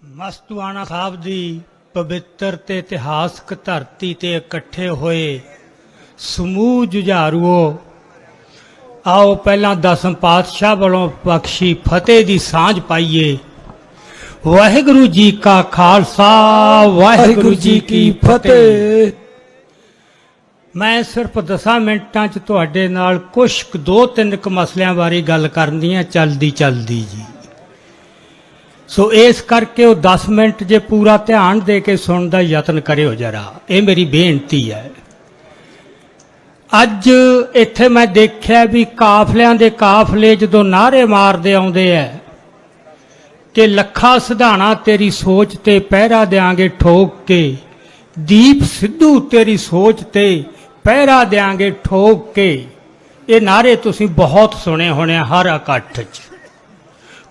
ਮਸਤੂਆਣਾ ਸਾਹਿਬ ਦੀ ਪਵਿੱਤਰ ਤੇ ਇਤਿਹਾਸਕ ਧਰਤੀ ਤੇ ਇਕੱਠੇ ਹੋਏ ਸਮੂਹ ਜੁਝਾਰੂਓ, आओ पहला दसम पातशाह वालों बख्शी फतेह दी सांझ पाइए। वाहिगुरु जी का खालसा, वाहिगुरु जी की फतेह। मैं सिर्फ 10 मिनटां च तुहाडे नाल कुछ 2-3 मसलियां बारे गल करनी है चलदी चलदी जी। सो इस करके वो 10 मिनट जे पूरा ध्यान दे के सुनने का यत्न करियो जरा, ये मेरी बेनती है। अज इत्थे मैं देखिया भी काफलियां दे काफले जदों नारे मारदे आउंदे है कि लखा सिधाणा तेरी सोच ते पहरा देंगे ठोक के, दीप सिद्धू तेरी सोच ते पहरा देंगे ठोक के। ये नारे तुसीं बहुत सुने होने हर इकट्ठ च।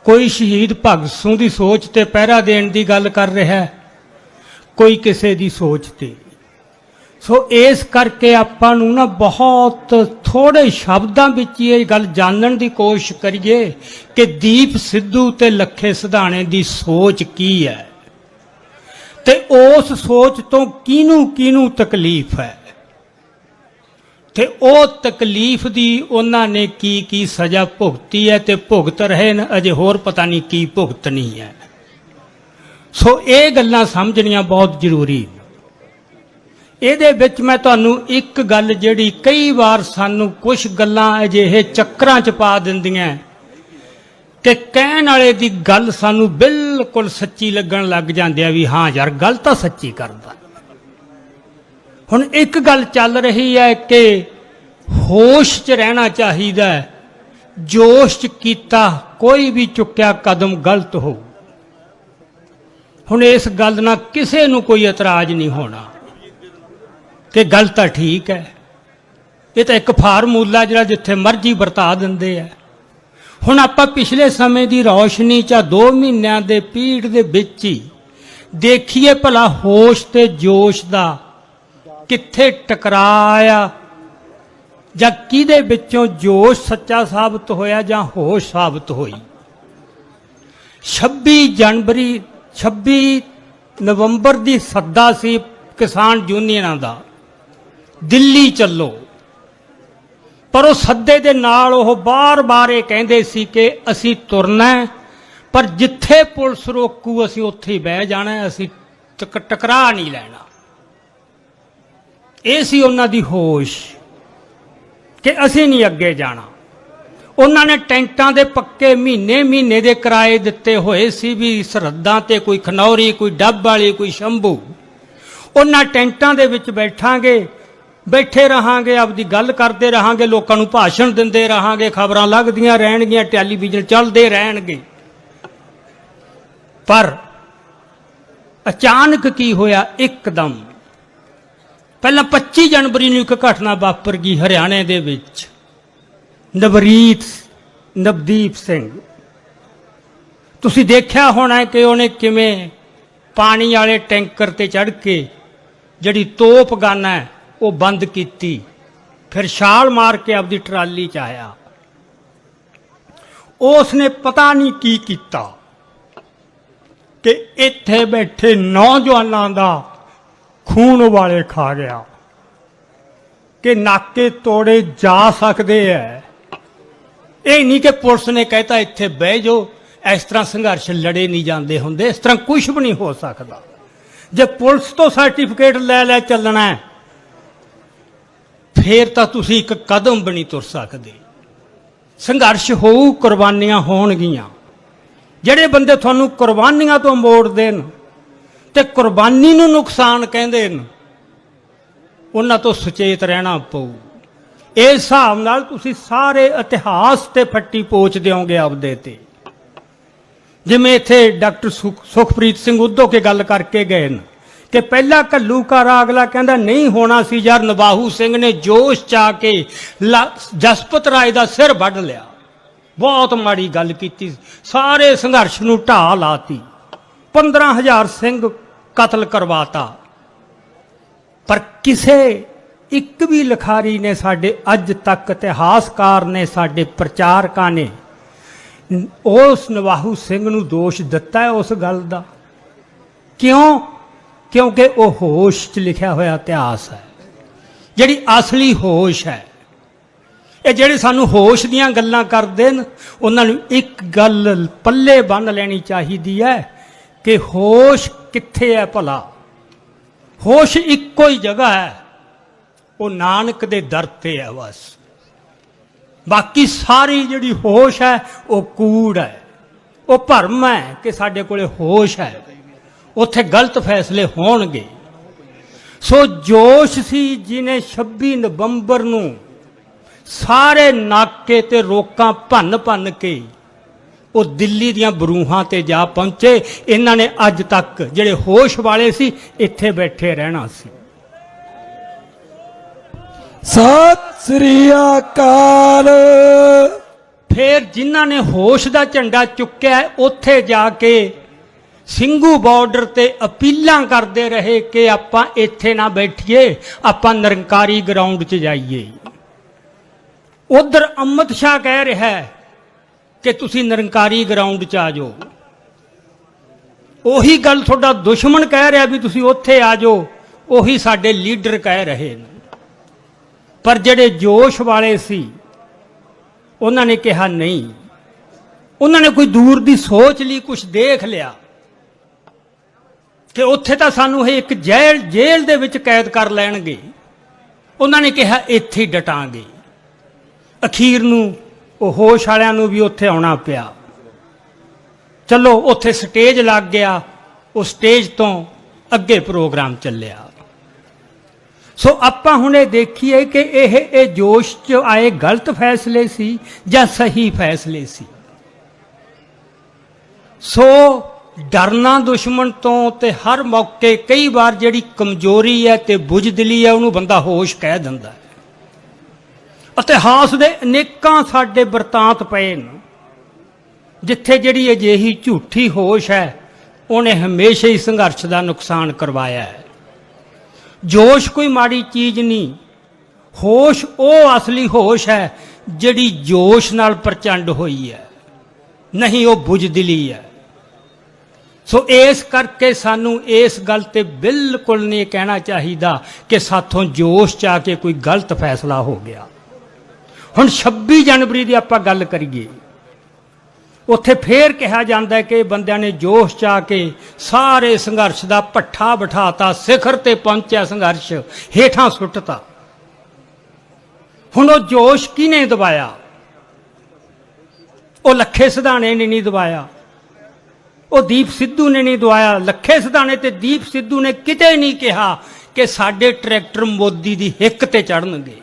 कोई शहीद भगत सिंह दी सोच ते पहरा देण दी गल कर रहा है, कोई किसी दी सोच ते। सो इस करके आपां नूं ना बहुत थोड़े शब्दां विच ये गल जानण दी कोशिश करिए कि दीप सिद्धू ते लखे सिधाणे दी सोच की है ते उस सोच तो किनू किनू तकलीफ है ते ओ तकलीफ दी उन्हां ने की सज़ा भुगती है ते भुगत रहे न, अजे होर पता नहीं की भुगतनी है। सो ये गल्लां समझणियां बहुत जरूरी। ਇਹਦੇ ਵਿੱਚ मैं ਤੁਹਾਨੂੰ एक गल ਜਿਹੜੀ कई बार सानू कुछ गल्लां अजिहे ਚੱਕਰਾਂ 'ਚ ਪਾ ਦਿੰਦੀਆਂ कि ਕਹਿਣ ਵਾਲੇ ਦੀ ਗੱਲ सानू बिल्कुल सच्ची लगन लग ਜਾਂਦੀ ਆ भी हाँ यार गल तो सच्ची करदा। हुण एक गल चल रही है कि होश 'ਚ रहना चाहिए, जोश 'ਚ कीता कोई भी चुक्या कदम गलत हो। हुण इस गल नाल किसे नूं कोई इतराज नहीं होना कि गल तो ठीक है। ये तो एक फार्मूला जिहड़ा जिथे मर्जी वरता दिंदे है। हुण आपां पिछले समय की रोशनी 2 महीनों के पीड़ दे विच ही देखिए भला होश ते जोश दा कित्थे टकराया, जां किहदे विचों जोश सच्चा साबित होया जां होश साबित होई। 26 नवंबर की सद्दा सी किसान यूनियनां दा, दिल्ली चलो, पर वो सद्दे दे नाल वो बार बार ये कहंदे सी कि असी तुरना है, पर जिथे पुलिस रोकू असी उत्थे ही बह जाना है, असी टकरा नहीं लैना। ये सी उन्हां दी होश कि असी नहीं अगे जाना। उन्होंने टेंटां दे पक्के महीने दे किराए दिते होए सी भी सरहदां ते कोई खनौरी, कोई डब वाली, कोई शंभू। उन्हां टेंटां दे विच बैठांगे, बैठे रहांगे, आपदी गल करते रहांगे, लोकां नूं भाषण दिंदे रहांगे, खबरां लगदियां रहणगीਆਂ, टैलीविजन चलते रहणगे। पर अचानक की होया, एकदम पहला 25 जनवरी नूं एक घटना वापर गई हरियाणे दे विच। नवदीप सिंह तुसीं देखिया होना है कि उहने किवें पानी वाले टैंकर ते चढ़ के जिहड़ी तोप गन है वो बंद की, फिर छाल मार के अपनी ट्राली च आया। उसने पता नहीं की कीता कि इत्थे बैठे नौजवानों का खून वाले खा गया कि नाके तोड़े जा सकते हैं। ये नहीं कि पुलिस ने कहता इत्थे बह जाओ, इस तरह संघर्ष लड़े नहीं जाते होंगे, इस तरह कुछ भी नहीं हो सकता। जे पुलिस तो सर्टिफिकेट ले चलना है फिर तो तुसी एक कदम भी नहीं तुर सकते। संघर्ष होऊ, कुर्बानियां होणगियां। जिहड़े बंदे तुहानूं कुर्बानियां तो मोड़ देन ते कुर्बानी नूं नुकसान कहंदे न, उन्हां तो सुचेत रहना पऊ। इस हिसाब नाल तुसी सारे इतिहास ते फट्टी पोच दिओगे आपदे ते। जिवें इत्थे डॉक्टर सुखप्रीत सिंह उद्धो के गल करके गए न कि पहला घल्लूकारा, अगला कहता नहीं होना सी यार, नवाहू सिंह ने जोश चा के जसपत राय का सिर वढ़ लिया। बहुत माड़ी गल की, सारे संघर्ष नूं ढाह लाती, 15,000 सिंह कतल करवाता। पर किसे एक भी लिखारी ने, साडे अज तक इतिहासकार ने, साडे प्रचारकां ने उस नवाहू सिंह नूं दोष दिता है उस गल दा? क्यों? क्योंकि वो होश च लिखा होया इतिहास है, जिहड़ी असली होश है। ये जिहड़े सानू होश दीयां गल्लां करदे न, उन्हां नूं एक गल पल्ले बन लेनी चाहिदी है कि होश कित्थे है भला। होश इक्को ही जगह है, वो नानक दे दर ते है बस। बाकी सारी जिहड़ी होश है वो कूड़ है, वो भरम है कि साडे कोले होश है, उत्थे गलत फैसले होणगे। सो जोश सी जिन्हें 26 नवंबर नूं सारे नाके ते रोकां भन भन के वो दिल्ली दियां बरूहां ते जा पहुंचे। इन्हां ने अज तक जिहड़े होश वाले सी इत्थे बैठे रहना सी। सत श्री अकाल। फिर जिन्हां ने होश दा झंडा चुक्या उत्थे जाके ਸਿੰਘੂ ਬਾਰਡਰ ਤੇ अपीलां करते रहे कि आपां इत्थे ना बैठिए, आपां निरंकारी ग्राउंड च जाइए। उधर अमित शाह कह रहा है कि तुसी निरंकारी ग्राउंड च आ जाओ। ਉਹੀ गल थोड़ा दुश्मन कह रहा भी तुसी उत्थे आ जाओ, ਉਹੀ साडे लीडर कह रहे हैं। पर ਜਿਹੜੇ जोश वाले सी उन्होंने ने कहा नहीं, उन्होंने कोई दूर की सोच ली, कुछ देख लिया कि उत्थे तां सानू एक जेल दे विच कैद कर लैणगे। उन्होंने कहा इत्थे ही डटांगे। अखीर नूं वो होश वालियां नूं भी उत्थे आउणा पिया। चलो उत्थे स्टेज लग गया, उस स्टेज तो अगे प्रोग्राम चलिया। सो आपां हुण इह देखीए कि ये जोश च आए गलत फैसले सी जां सही फैसले सी। सो डरना दुश्मन तो ते हर मौके कई बार जिहड़ी कमजोरी है ते बुझदिली है उहनूं बंदा होश कह दिंदा है। इतिहास दे अनेकां साडे बरतांत पए न जिथे जिहड़ी अजिही झूठी होश है उहने हमेशा ही संघर्ष का नुकसान करवाया है। जोश कोई माड़ी चीज नहीं, होश वो असली होश है जिहड़ी जोश नाल प्रचंड हुई है, नहीं वो बुझदिली है। सो इस करके सानू इस गल ते बिल्कुल नहीं कहना चाहिए कि साथों जोश च आके कोई गलत फैसला हो गया। हुण 26 जनवरी की आपां गल करिए, उत्थे फिर कहा जाता है कि बंदियां ने जोश च आके सारे संघर्ष का भट्ठा बिठाता, सिखर ते पहुंचा संघर्ष हेठां सुटता। हुण वो जोश किने दबाया? वो लखे सिधाणे ने नहीं दबाया, वो दीप सिद्धू ने नहीं दवाया। लखे सिधाणे ते दीप सिद्धू ने किते नहीं कहा कि साडे ट्रैक्टर मोदी दी हिक ते चढ़नगे।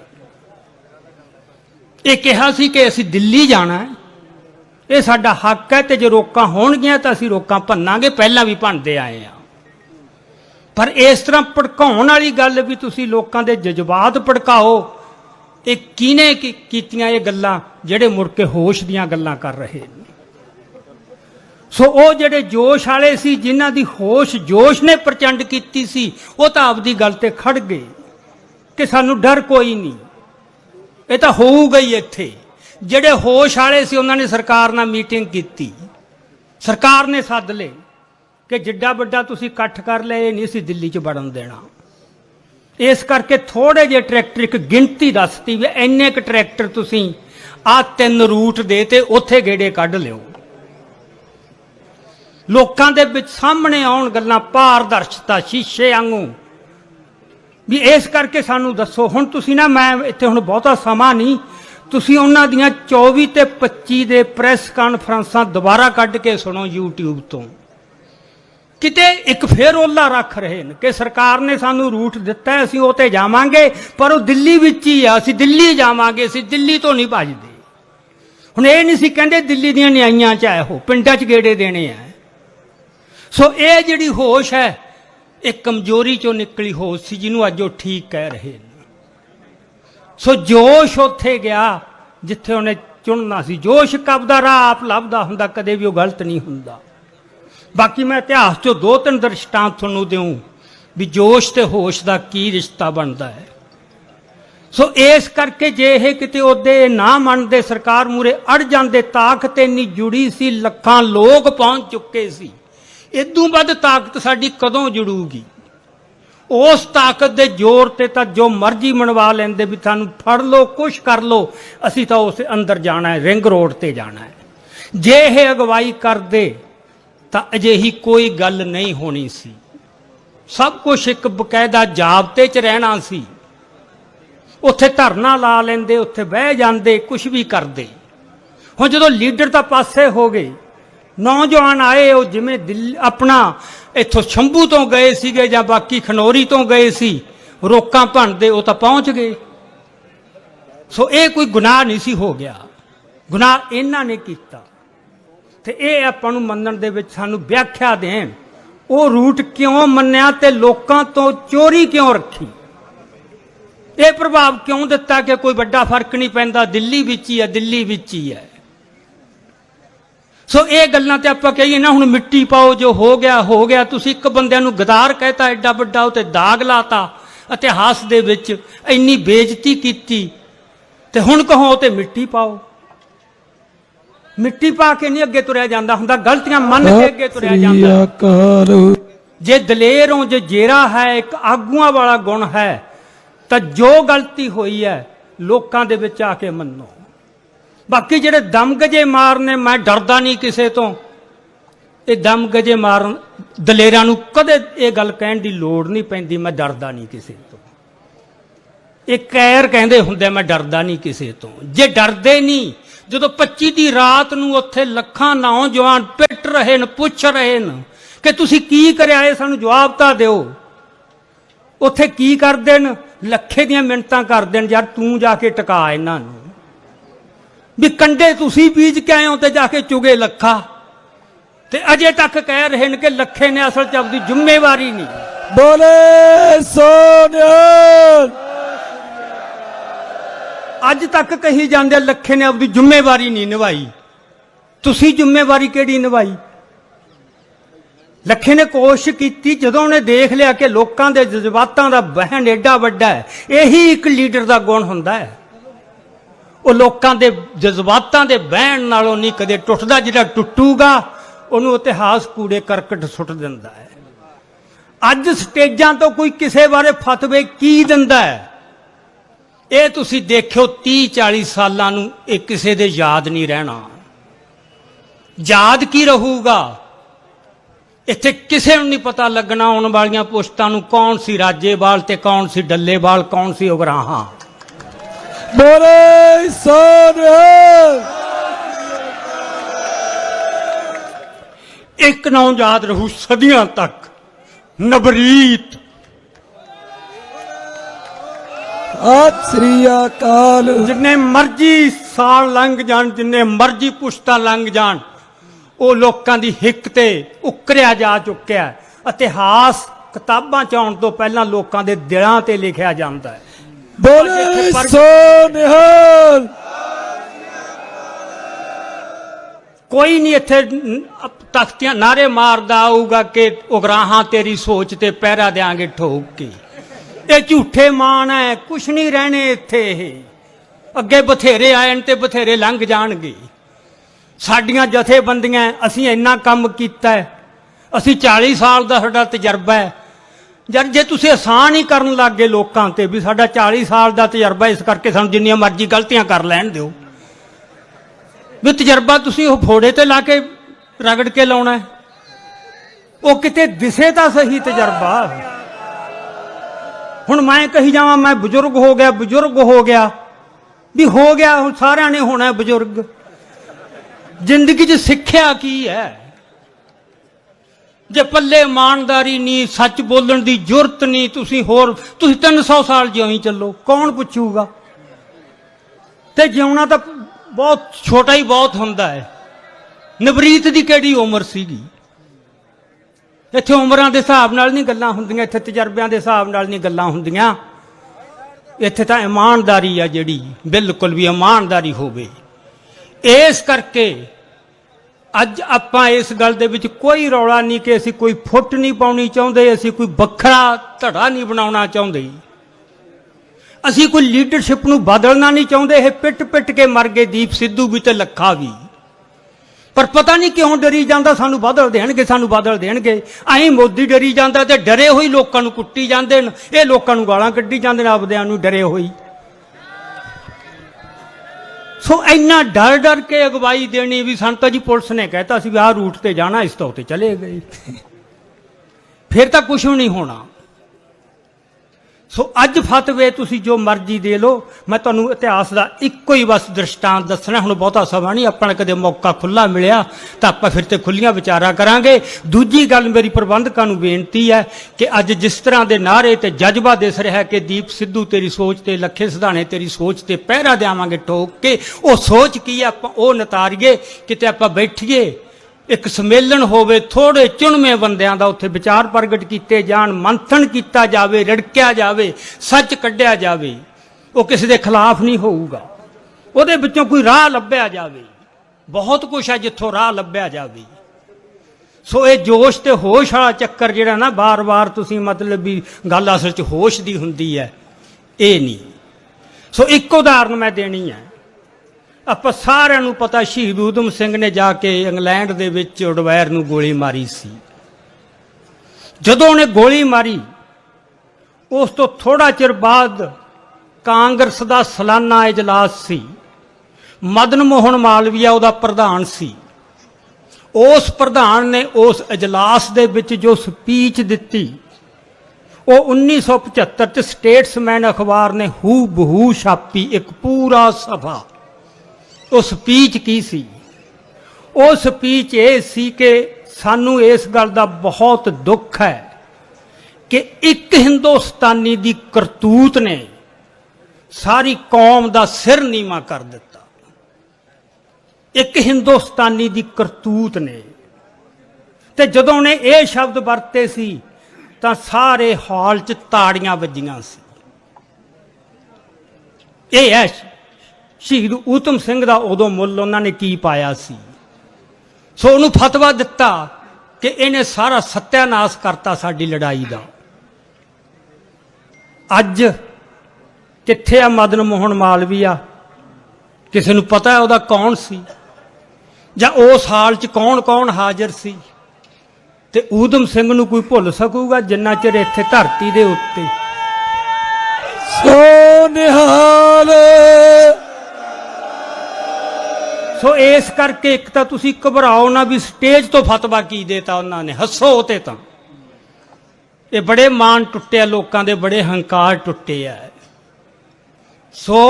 ये कहा सी कि असीं दिल्ली जाना है, ये साडा हक है, तो जो रोकां होणगियां तां असीं रोकां भन्नांगे, पहलां भी भनदे आए हैं। पर इस तरह भड़काउण वाली गल भी तुसीं लोकां दे जज्बात भड़काओ, ये किने कीतियां ये गल्लां जिहड़े मुड़ के होश दीयां गल्लां कर रहे हैं। सो वो जिहड़े जोश वाले सी जिन्हां दी होश जोश ने प्रचंड कीती सी, वो तां आपदी गल ते खड़ गए कि सानू डर कोई नहीं, ये तां होऊगा ही। इत्थे जिहड़े होश वाले सी उन्होंने सरकार नाल मीटिंग की, सरकार ने सद ले कि जिड्डा वड्डा तुसीं इकट्ठ कर लिया, ये नहीं सी दिल्ली च वड़न देना। इस करके थोड़े जे ट्रैक्टर, एक गिनती दसती भी इन्ने क ट्रैक्टर तुसीं आ 3 रूट दे ते उत्थे गेड़े कढ लिओ। लोकां दे विच सामने आउण गल्लां, पारदर्शता शीशे वांगू भी। इस करके सानू दसो हुण तुसीं ना, मैं इत्थे हुण बहुता समा नहीं, तुसीं उन्हां दियां 24 ते 25 दे प्रैस कानफ्रेंसां दोबारा कढ के सुनो यूट्यूब तो। किते एक फिर ओला रख रहे हैं कि सरकार ने सानू रूट दिता है, असीं उत्ते जावांगे, पर वो दिल्ली विच ही आ, असीं दिल्ली जावांगे, असीं दिल्ली तो नहीं भजदे। हुण ये नहीं सी कहंदे दिल्ली दियां न्याइयां च आए हो, पिंडां च गेड़े देने आ। सो ये जिहड़ी होश है एक कमजोरी चों निकली होश सी, जिन्हों अज वो ठीक कह रहे हैं। सो जोश उत्थे गया जिथे उन्हें चुनना सी। जोश कब दा राह आप लभदा हुंदा, कदे भी वो गलत नहीं हुंदा। बाकी मैं इतिहास चो 2-3 दृष्टांत तुहानूं देऊं भी जोश ते होश दा की रिश्ता बनता है। सो इस करके जे ये किते ओदे ना मनदे, सरकार मूरे अड़ जांदे, ताकत इन्नी जुड़ी सी, लखां लोग पहुंच चुके सी ਇਦੋਂ ਵੱਧ ਤਾਕਤ ਸਾਡੀ ਕਦੋਂ ਜੁੜੂਗੀ? ਉਸ ਤਾਕਤ ਦੇ ਜ਼ੋਰ ਤੇ ਤਾਂ ਜੋ ਮਰਜ਼ੀ ਮਨਵਾ ਲੈਂਦੇ ਵੀ ਸਾਨੂੰ ਫੜ ਲਓ, ਕੁਛ ਕਰ ਲਓ, ਅਸੀਂ ਤਾਂ ਉਸ ਅੰਦਰ ਜਾਣਾ ਹੈ, ਰਿੰਗ ਰੋਡ ਤੇ ਜਾਣਾ ਹੈ। ਜੇ ਇਹ ਅਗਵਾਈ ਕਰਦੇ ਤਾਂ ਅਜਿਹੀ ਕੋਈ ਗੱਲ ਨਹੀਂ ਹੋਣੀ ਸੀ। ਸਭ ਕੁਝ ਇੱਕ ਬਕਾਇਦਾ ਜ਼ਾਬਤੇ 'ਚ ਰਹਿਣਾ ਸੀ। ਉੱਥੇ ਧਰਨਾ ਲਾ ਲੈਂਦੇ, ਉੱਥੇ ਬਹਿ ਜਾਂਦੇ, ਕੁਝ ਵੀ ਕਰਦੇ। ਹੁਣ ਜਦੋਂ ਲੀਡਰ ਤਾਂ ਪਾਸੇ ਹੋ ਗਏ, ਨੌਜਵਾਨ ਆਏ, ਉਹ ਜਿਵੇਂ ਦਿੱਲੀ ਆਪਣਾ ਇੱਥੋਂ ਸ਼ੰਭੂ ਤੋਂ ਗਏ ਸੀਗੇ ਜਾਂ ਬਾਕੀ ਖਨੌਰੀ ਤੋਂ ਗਏ ਸੀ, ਰੋਕਾਂ ਭੰਨਦੇ, ਉਹ ਤਾਂ ਪਹੁੰਚ ਗਏ। ਸੋ ਇਹ ਕੋਈ ਗੁਨਾਹ ਨਹੀਂ ਸੀ ਹੋ ਗਿਆ, ਗੁਨਾਹ ਇਹਨਾਂ ਨੇ ਕੀਤਾ। ਤੇ ਇਹ ਆਪਾਂ ਨੂੰ ਮੰਨਣ ਦੇ ਵਿੱਚ ਸਾਨੂੰ ਵਿਆਖਿਆ ਦੇਣ, ਉਹ ਰੂਟ ਕਿਉਂ ਮੰਨਿਆ ਤੇ ਲੋਕਾਂ ਤੋਂ ਚੋਰੀ ਕਿਉਂ ਰੱਖੀ, ਇਹ ਪ੍ਰਭਾਵ ਕਿਉਂ ਦਿੱਤਾ ਕਿ ਕੋਈ ਵੱਡਾ ਫਰਕ ਨਹੀਂ ਪੈਂਦਾ, ਦਿੱਲੀ ਵਿੱਚ ਹੀ ਹੈ, ਦਿੱਲੀ ਵਿੱਚ ਹੀ ਹੈ। ਸੋ ਇਹ ਗੱਲਾਂ ਤੇ ਆਪਾਂ ਕਹੀਏ ਨਾ, ਹੁਣ ਮਿੱਟੀ ਪਾਓ, ਜੋ ਹੋ ਗਿਆ ਹੋ ਗਿਆ। ਤੁਸੀਂ ਇੱਕ ਬੰਦਿਆਂ ਨੂੰ ਗਦਾਰ ਕਹਿਤਾ, ਐਡਾ ਵੱਡਾ ਉਤੇ ਦਾਗ ਲਾਤਾ, ਇਤਿਹਾਸ ਦੇ ਵਿੱਚ ਇੰਨੀ ਬੇਇੱਜ਼ਤੀ ਕੀਤੀ, ਤੇ ਹੁਣ ਕਹੋ ਤੇ ਮਿੱਟੀ ਪਾਓ। ਮਿੱਟੀ ਪਾ ਕੇ ਨਹੀਂ ਅੱਗੇ ਤੁਰਿਆ ਜਾਂਦਾ ਹੁੰਦਾ, ਗਲਤੀਆਂ ਮੰਨ ਕੇ ਅੱਗੇ ਤੁਰਿਆ ਜਾਂਦਾ। ਜੇ ਦਲੇਰ ਹੋ, ਜੇ ਜੇਰਾ ਹੈ, ਇੱਕ ਆਗੂਆਂ ਵਾਲਾ ਗੁਣ ਹੈ, ਤਾਂ ਜੋ ਗਲਤੀ ਹੋਈ ਹੈ ਲੋਕਾਂ ਦੇ ਵਿੱਚ ਆ ਕੇ ਮੰਨੋ। ਬਾਕੀ ਜਿਹੜੇ ਦਮਗਜੇ ਮਾਰਨੇ, ਮੈਂ ਡਰਦਾ ਨਹੀਂ ਕਿਸੇ ਤੋਂ, ਇਹ ਦਮਗਜੇ ਮਾਰਨ ਦਲੇਰਾਂ ਨੂੰ ਕਦੇ ਇਹ ਗੱਲ ਕਹਿਣ ਦੀ ਲੋੜ ਨਹੀਂ ਪੈਂਦੀ, ਮੈਂ ਡਰਦਾ ਨਹੀਂ ਕਿਸੇ ਤੋਂ। ਇਹ ਕੈਰ ਕਹਿੰਦੇ ਹੁੰਦੇ, ਮੈਂ ਡਰਦਾ ਨਹੀਂ ਕਿਸੇ ਤੋਂ। ਜੇ ਡਰਦੇ ਨਹੀਂ, ਜਦੋਂ 25 ਦੀ ਰਾਤ ਨੂੰ ਉੱਥੇ ਲੱਖਾਂ ਨੌਜਵਾਨ ਪਿੱਟ ਰਹੇ ਨੇ, ਪੁੱਛ ਰਹੇ ਨੇ ਕਿ ਤੁਸੀਂ ਕੀ ਕਰਿਆ, ਇਹ ਸਾਨੂੰ ਜਵਾਬ ਤਾਂ ਦਿਓ। ਉੱਥੇ ਕੀ ਕਰਦੇ ਨੇ? ਲੱਖੇ ਦੀਆਂ ਮਿੰਨਤਾਂ ਕਰਦੇ ਨੇ, ਯਾਰ ਤੂੰ ਜਾ ਕੇ ਟਿਕਾ ਇਹਨਾਂ ਨੂੰ, ਵੀ ਕੰਡੇ ਤੁਸੀਂ ਬੀਜ ਕੇ ਆਏ ਹੋ ਤੇ ਜਾ ਕੇ ਚੁਗੇ ਲੱਖਾ। ਤੇ ਅਜੇ ਤੱਕ ਕਹਿ ਰਹੇ ਨੇ ਕਿ ਲੱਖੇ ਨੇ ਅਸਲ 'ਚ ਆਪਣੀ ਜ਼ਿੰਮੇਵਾਰੀ ਨਹੀਂ। ਬੋਲੇ ਸੋਨਿਆਲ। ਅੱਜ ਤੱਕ ਕਹੀ ਜਾਂਦੇ ਲੱਖੇ ਨੇ ਆਪਣੀ ਜ਼ਿੰਮੇਵਾਰੀ ਨਹੀਂ ਨਿਭਾਈ। ਤੁਸੀਂ ਜ਼ਿੰਮੇਵਾਰੀ ਕਿਹੜੀ ਨਿਭਾਈ? ਲੱਖੇ ਨੇ ਕੋਸ਼ਿਸ਼ ਕੀਤੀ, ਜਦੋਂ ਉਹਨੇ ਦੇਖ ਲਿਆ ਕਿ ਲੋਕਾਂ ਦੇ ਜਜ਼ਬਾਤਾਂ ਦਾ ਵਹਿਣ ਏਡਾ ਵੱਡਾ ਹੈ, ਇਹੀ ਇੱਕ ਲੀਡਰ ਦਾ ਗੁਣ ਹੁੰਦਾ ਹੈ। ਉਹ ਲੋਕਾਂ ਦੇ ਜਜ਼ਬਾਤਾਂ ਦੇ ਵਹਿਣ ਨਾਲੋਂ ਨਹੀਂ ਕਦੇ ਟੁੱਟਦਾ, ਜਿਹੜਾ ਟੁੱਟੂਗਾ ਉਹਨੂੰ ਇਤਿਹਾਸ ਕੂੜੇ ਕਰਕਟ ਸੁੱਟ ਦਿੰਦਾ ਹੈ। ਅੱਜ ਸਟੇਜਾਂ ਤੋਂ ਕੋਈ ਕਿਸੇ ਬਾਰੇ ਫਤਵੇ ਕੀ ਦਿੰਦਾ ਹੈ, ਇਹ ਤੁਸੀਂ ਦੇਖਿਓ 30-40 ਸਾਲਾਂ ਨੂੰ ਇਹ ਕਿਸੇ ਦੇ ਯਾਦ ਨਹੀਂ ਰਹਿਣਾ। ਯਾਦ ਕੀ ਰਹੂਗਾ? ਇੱਥੇ ਕਿਸੇ ਨੂੰ ਨਹੀਂ ਪਤਾ ਲੱਗਣਾ ਆਉਣ ਵਾਲੀਆਂ ਪੁਸ਼ਤਾਂ ਨੂੰ ਕੌਣ ਸੀ ਰਾਜੇਵਾਲ ਤੇ ਕੌਣ ਸੀ ਡੱਲੇਵਾਲ, ਕੌਣ ਸੀ ਉਗਰਾਹਾਂ। ਬੋਲੇ ਸੋਨਿਆਲ। ਇੱਕ ਨਾਮ ਯਾਦ ਰਹੂ ਸਦੀਆਂ ਤੱਕ, ਨਵਰੀਤ। ਸਤਿ ਸ੍ਰੀ ਅਕਾਲ। ਜਿੰਨੇ ਮਰਜ਼ੀ ਸਾਲ ਲੰਘ ਜਾਣ, ਜਿੰਨੇ ਮਰਜ਼ੀ ਪੁਸ਼ਤਾਂ ਲੰਘ ਜਾਣ, ਉਹ ਲੋਕਾਂ ਦੀ ਹਿੱਕ ਤੇ ਉਕਰਿਆ ਜਾ ਚੁੱਕਿਆ। ਇਤਿਹਾਸ ਕਿਤਾਬਾਂ 'ਚ ਆਉਣ ਤੋਂ ਪਹਿਲਾਂ ਲੋਕਾਂ ਦੇ ਦਿਲਾਂ ਤੇ ਲਿਖਿਆ ਜਾਂਦਾ ਹੈ। ਬੋਲੇ ਸੋਨਿਆਲ। ਕੋਈ ਨਹੀਂ ਇੱਥੇ ਤਖਤੀਆਂ ਨਾਰੇ ਮਾਰਦਾ ਆਊਗਾ ਕਿ ਉਗਰਾਹਾਂ ਤੇਰੀ ਸੋਚ ਤੇ ਪਹਿਰਾ ਦਿਆਂਗੇ ਠੋਕ ਕੇ। ਇਹ ਝੂਠੇ ਮਾਣ ਹੈ, ਕੁਛ ਨਹੀਂ ਰਹਿਣੇ ਇੱਥੇ। ਇਹ ਅੱਗੇ ਬਥੇਰੇ ਆਏ ਤੇ ਬਥੇਰੇ ਲੰਘ ਜਾਣਗੇ। ਸਾਡੀਆਂ ਜਥੇਬੰਦੀਆਂ, ਅਸੀਂ ਇੰਨਾ ਕੰਮ ਕੀਤਾ ਹੈ, ਅਸੀਂ 40 ਸਾਲ ਦਾ ਸਾਡਾ ਤਜਰਬਾ ਹੈ। ਯਾਰ ਜੇ ਤੁਸੀਂ ਆਸਾਨ ਹੀ ਕਰਨ ਲੱਗ ਗਏ ਲੋਕਾਂ ਤੇ ਵੀ ਸਾਡਾ 40 ਸਾਲ ਦਾ ਤਜਰਬਾ, ਇਸ ਕਰਕੇ ਸਾਨੂੰ ਜਿੰਨੀਆਂ ਮਰਜ਼ੀ ਗਲਤੀਆਂ ਕਰ ਲੈਣ ਦਿਓ, ਵੀ ਤਜਰਬਾ ਤੁਸੀਂ ਉਹ ਫੋੜੇ ਤੇ ਲਾ ਕੇ ਰਗੜ ਕੇ ਲਾਉਣਾ ਹੈ, ਉਹ ਕਿਤੇ ਦਿਸੇ ਤਾਂ ਸਹੀ ਤਜਰਬਾ। ਹੁਣ ਮੈਂ ਕਹੀ ਜਾਵਾਂ ਮੈਂ ਬਜ਼ੁਰਗ ਹੋ ਗਿਆ, ਬਜ਼ੁਰਗ ਹੋ ਗਿਆ, ਵੀ ਹੋ ਗਿਆ, ਹੁਣ ਸਾਰਿਆਂ ਨੇ ਹੋਣਾ ਬਜ਼ੁਰਗ। ਜ਼ਿੰਦਗੀ 'ਚ ਸਿੱਖਿਆ ਕੀ ਹੈ? ਜੇ ਪੱਲੇ ਇਮਾਨਦਾਰੀ ਨਹੀਂ, ਸੱਚ ਬੋਲਣ ਦੀ ਜੁਰਤ ਨਹੀਂ, ਤੁਸੀਂ 300 ਸਾਲ ਜਿਉਂ ਹੀ ਚੱਲੋ, ਕੌਣ ਪੁੱਛੂਗਾ? ਤੇ ਜਿਉਣਾ ਤਾਂ ਬਹੁਤ ਛੋਟਾ ਹੀ ਬਹੁਤ ਹੁੰਦਾ ਹੈ। ਨਵਰੀਤ ਦੀ ਕਿਹੜੀ ਉਮਰ ਸੀਗੀ? ਇੱਥੇ ਉਮਰਾਂ ਦੇ ਹਿਸਾਬ ਨਾਲ ਨਹੀਂ ਗੱਲਾਂ ਹੁੰਦੀਆਂ, ਇੱਥੇ ਤਜਰਬਿਆਂ ਦੇ ਹਿਸਾਬ ਨਾਲ ਨਹੀਂ ਗੱਲਾਂ ਹੁੰਦੀਆਂ। ਇੱਥੇ ਤਾਂ ਇਮਾਨਦਾਰੀ ਆ, ਜਿਹੜੀ ਬਿਲਕੁਲ ਵੀ ਇਮਾਨਦਾਰੀ ਹੋਵੇ। ਇਸ ਕਰਕੇ ਅੱਜ ਆਪਾਂ ਇਸ ਗੱਲ ਦੇ ਵਿੱਚ ਕੋਈ ਰੌਲਾ ਨਹੀਂ ਕਿ ਅਸੀਂ ਕੋਈ ਫੁੱਟ ਨਹੀਂ ਪਾਉਣੀ ਚਾਹੁੰਦੇ, ਅਸੀਂ ਕੋਈ ਵੱਖਰਾ ਧੜਾ ਨਹੀਂ ਬਣਾਉਣਾ ਚਾਹੁੰਦੇ, ਅਸੀਂ ਕੋਈ ਲੀਡਰਸ਼ਿਪ ਨੂੰ ਬਦਲਣਾ ਨਹੀਂ ਚਾਹੁੰਦੇ। ਇਹ ਪਿੱਟ ਪਿੱਟ ਕੇ ਮਰ ਗਏ ਦੀਪ ਸਿੱਧੂ ਵੀ ਤੇ ਲੱਖਾ ਵੀ, पर पता नहीं क्यों डरी जाता, सानू बदल देणगे, सानू बदल देणगे। ऐं मोदी डरी जाता ते डरे होई लोकां नू कुट्टी जांदे ने, ये लोकां नू गालां कड्ढी जांदे ने आपदिआं नू डरे होई। सो इन्ना डर डर के अगवाई देनी भी सन तां जी पुलिस ने कहता सी भी आह रूट ते जाना, इस तो उत्ते चले गए। फिर तां कुछ भी नहीं होना। सो अज फतवे तुसी जो मर्जी दे लो, मैं तुहानू इतिहास का इक्को ही बस दृष्टांत दसना। हुण बहुता समा नहीं, अपना कदे मौका खुला मिलिया तो आपां फिर ते खुलियां विचारा करांगे। दूजी गल मेरी प्रबंधकां नू बेनती है कि अज जिस तरह के नारे ते जज्बा दिस रहा है कि दीप सिद्धू तेरी सोच ते लखे सिधाणे तेरी सोच ते पहरा देवांगे ठोक के, वो सोच की है आपां वो नतारीए, किते आपां बैठीए एक सम्मेलन होवे, थोड़े चुणवे बंदियां दा उत्थे विचार प्रगट कीते जाण, मंथन किया जावे, रड़किया जावे, सच कढ़िया जावे। वो किसी के खिलाफ नहीं होऊगा, उहदे विचों कोई राह लभ्या जावे। बहुत कुछ है जिथों राह लभ्या जावे। सो ये जोश ते होश वाला चक्कर जिहड़ा ना बार बार तुसीं मतलब भी गल असल च होश दी हुंदी है, ये नहीं। सो एक उदाहरण मैं देनी है। ਆਪਾਂ ਸਾਰਿਆਂ ਨੂੰ पता शहीद ऊधम सिंह ने जाके इंग्लैंड ਦੇ ਵਿੱਚ ਉਡਵੈਰ ਨੂੰ ਗੋਲੀ ਮਾਰੀ ਸੀ। ਜਦੋਂ ਉਹਨੇ ਗੋਲੀ ਮਾਰੀ ਉਸ ਤੋਂ ਥੋੜਾ ਚਿਰ ਬਾਅਦ ਕਾਂਗਰਸ ਦਾ ਸਾਲਾਨਾ ਇਜਲਾਸ ਸੀ। ਮਦਨ ਮੋਹਨ ਮਾਲਵੀਆ ਉਹਦਾ ਪ੍ਰਧਾਨ ਸੀ। ਉਸ ਪ੍ਰਧਾਨ ਨੇ ਉਸ ਇਜਲਾਸ ਦੇ ਵਿੱਚ ਜੋ ਸਪੀਚ ਦਿੱਤੀ ਉਹ 1975 ਚ ਸਟੇਟਸਮੈਨ ਅਖਬਾਰ ਨੇ ਹੂ ਬਹੂ ਛਾਪੀ, ਇੱਕ ਪੂਰਾ ਸਫਾ। ਉਹ ਸਪੀਚ ਕੀ ਸੀ? ਉਹ ਸਪੀਚ ਇਹ ਸੀ ਕਿ ਸਾਨੂੰ ਇਸ ਗੱਲ ਦਾ ਬਹੁਤ ਦੁੱਖ ਹੈ ਕਿ ਇੱਕ ਹਿੰਦੁਸਤਾਨੀ ਦੀ ਕਰਤੂਤ ਨੇ ਸਾਰੀ ਕੌਮ ਦਾ ਸਿਰ ਨੀਵਾਂ ਕਰ ਦਿੱਤਾ। ਇੱਕ ਹਿੰਦੁਸਤਾਨੀ ਦੀ ਕਰਤੂਤ ਨੇ। ਤੇ ਜਦੋਂ ਉਹਨੇ ਇਹ ਸ਼ਬਦ ਵਰਤੇ ਸੀ ਤਾਂ ਸਾਰੇ ਹਾਲ 'ਚ ਤਾੜੀਆਂ ਵੱਜੀਆਂ ਸੀ। ਇਹ ਹੈ शहीद ऊधम सिंह का उदों मुल उन्होंने की पाया सी। सो उन्होंने फतवा दिता कि इन्हें सारा सत्यानाश करता साडी लड़ाई का। अज कित्थे आ मदन मोहन मालवीया? किसी नूं पता है वह कौन सी, जां उस हाल च कौन कौन हाजिर सी? ते ऊधम सिंह नूं कोई भुल सकूगा जिन्ना चिर इत्थे धरती दे उत्ते। सो निहाल। सो इस करके एक तो तुसी घबराओ ना भी स्टेज तो फतवा की देता उन्होंने, हसो ते तां ये बड़े मान टुटे लोगों के, बड़े हंकार टुटे है। सो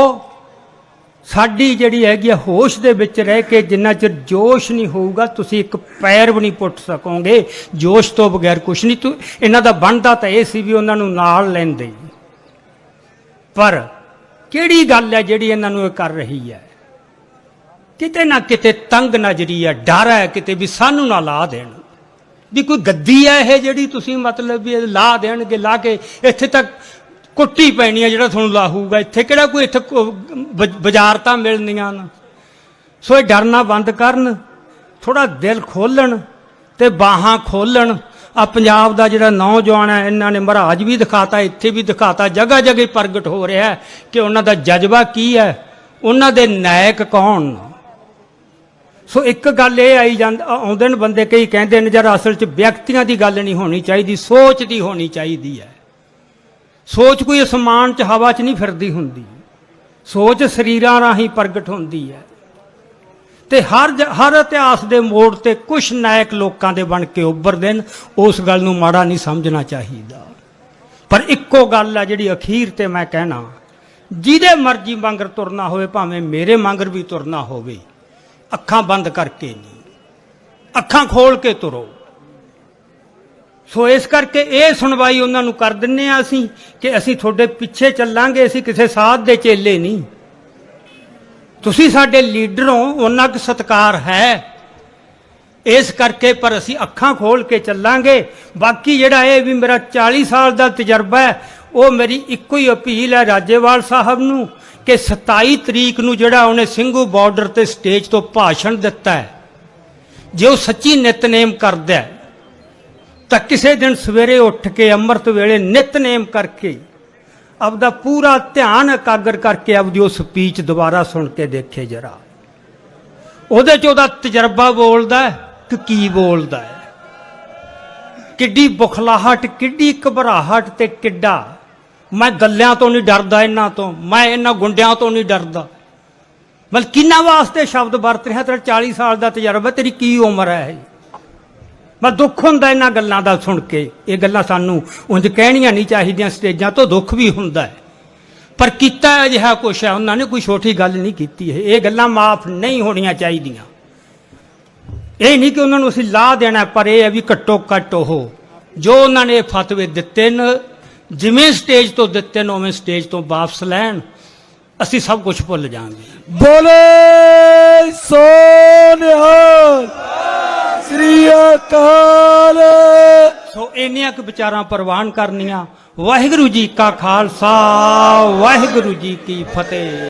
साडी जिहड़ी हैगी होश दे विच रह के जिन्ना चिर जोश नहीं होऊगा तुसी एक पैर भी नहीं पुट सकोगे। जोश तो बगैर कुछ नहीं। तू इन्हां दा बनदा तां इह सी भी उन्हां नूं नाल लैंदे, पर किहड़ी गल है जिहड़ी इन्हां नूं कर रही है? किते ना किते तंग नजरी है, डर है किते भी सानू ना ला देण, भी कोई गद्दी है यह जिहड़ी तुसीं मतलब भी ला देणगे, ला के इत्थे तक कुट्टी पैनी है जिहड़ा तुहानूं लाहूगा। इत्थे किहड़ा कोई इत्थे वजारतां मिलणीआं न। सो ये डरना बंद करन, थोड़ा दिल खोलन ते बाहां खोलन। आ पंजाब दा जिहड़ा नौजवान है इन्हां ने महाराज भी दिखाता, इत्थे भी दिखाता, जगह जगह प्रगट हो रहा है कि उन्हां दा जज्बा की है, उन्हां दे नायक कौन। सो एक गल ये आई आउंदे ने बंदे कई कहंदे ने जरा असल च व्यक्तियों की गल नहीं होनी चाहिए, सोच की होनी चाहिए है। सोच कोई असमान च हवा च नहीं फिरदी हुंदी, सोच शरीरां राही प्रगट होंदी है। ते हर इतिहास के मोड़ ते कुछ नायक लोगों के बन के उभरदे ने, उस गल नूं माड़ा नहीं समझना चाहिए। पर इक्को गल है जिहड़ी अखीर ते मैं कहना, जिहदे मर्जी मंगर तुरना होवे, भावें मेरे मंगर भी तुरना होवे, अखां बंद करके नहीं, अखां खोल के तुरो। सो इस करके ये सुनवाई उन्होंने कर दिन्ने असीं कि असीं थोड़े पिछे चलांगे, असीं किसी साध दे चेले नहीं। तुसीं साडे लीडर हो, उन्ना क सत्कार है, इस करके पर असीं अखां खोल के चलांगे। बाकी जिहड़ा ये भी मेरा 40 साल का तजर्बा है, वो मेरी इक्को ही अपील है राजेवाल साहब नूं कि 27 तरीक नूं जिहड़ा उन्हें ਸਿੰਘੂ बार्डर ते स्टेज तो भाषण दिता है, जो सच्ची नितनेम करदा है तो किसी दिन सवेरे उठ के अमृत वेले नितनेम करके आपदा पूरा ध्यान एकागर करके आपदी वो स्पीच दोबारा सुन के देखे जरा। ਉਹਦੇ 'ਚ ਉਹਦਾ ਤਜਰਬਾ ਬੋਲਦਾ ਕਿ ਕੀ ਬੋਲਦਾ ਹੈ। ਕਿੱਡੀ ਬੁਖਲਾਹਟ, ਕਿੱਡੀ ਘਬਰਾਹਟ ਤੇ ਕਿੱਡਾ ਮੈਂ ਗੱਲਿਆਂ ਤੋਂ ਨਹੀਂ ਡਰਦਾ, ਇਹਨਾਂ ਤੋਂ, ਮੈਂ ਇਹਨਾਂ ਗੁੰਡਿਆਂ ਤੋਂ ਨਹੀਂ ਡਰਦਾ। ਮਤਲਬ ਕਿਹਨਾਂ ਵਾਸਤੇ ਸ਼ਬਦ ਵਰਤ ਰਿਹਾ? ਤੇਰਾ 40 ਸਾਲ ਦਾ ਤਜਰਬਾ, ਤੇਰੀ ਕੀ ਉਮਰ ਹੈ? ਮੈਂ ਦੁੱਖ ਹੁੰਦਾ ਇਹਨਾਂ ਗੱਲਾਂ ਦਾ ਸੁਣ ਕੇ। ਇਹ ਗੱਲਾਂ ਸਾਨੂੰ ਉਂਝ ਕਹਿਣੀਆਂ ਨਹੀਂ ਚਾਹੀਦੀਆਂ, ਸਟੇਜਾਂ ਤੋਂ ਦੁੱਖ ਵੀ ਹੁੰਦਾ ਹੈ, ਪਰ ਕੀਤਾ ਅਜਿਹਾ ਕੁਛ ਹੈ ਉਹਨਾਂ ਨੇ, ਕੋਈ ਛੋਟੀ ਗੱਲ ਨਹੀਂ ਕੀਤੀ ਹੈ। ਇਹ ਗੱਲਾਂ ਮਾਫ ਨਹੀਂ ਹੋਣੀਆਂ ਚਾਹੀਦੀਆਂ। ਇਹ ਨਹੀਂ ਕਿ ਉਹਨਾਂ ਨੂੰ ਅਸੀਂ ਲਾਹ ਦੇਣਾ, ਪਰ ਇਹ ਹੈ ਵੀ ਘੱਟੋ ਘੱਟ ਉਹ ਜੋ ਉਹਨਾਂ ਨੇ ਫਤਵੇ ਦਿੱਤੇ ਨੇ, ਜਿਵੇਂ ਸਟੇਜ ਤੋਂ ਦਿੱਤੇ ਨੇ ਉਵੇਂ ਸਟੇਜ ਤੋਂ ਵਾਪਸ ਲੈਣ। ਅਸੀਂ ਸਭ ਕੁਝ ਭੁੱਲ ਜਾਵਾਂਗੇ। ਬੋਲੇ ਸੋ ਨਿਹਾਲ, ਸ੍ਰੀ ਅਕਾਲ। ਸੋ ਇੰਨੀਆਂ ਕੁ ਵਿਚਾਰਾਂ ਪ੍ਰਵਾਨ ਕਰਨੀਆਂ। ਵਾਹਿਗੁਰੂ ਜੀ ਕਾ ਖਾਲਸਾ, ਵਾਹਿਗੁਰੂ ਜੀ ਕੀ ਫਤਿਹ।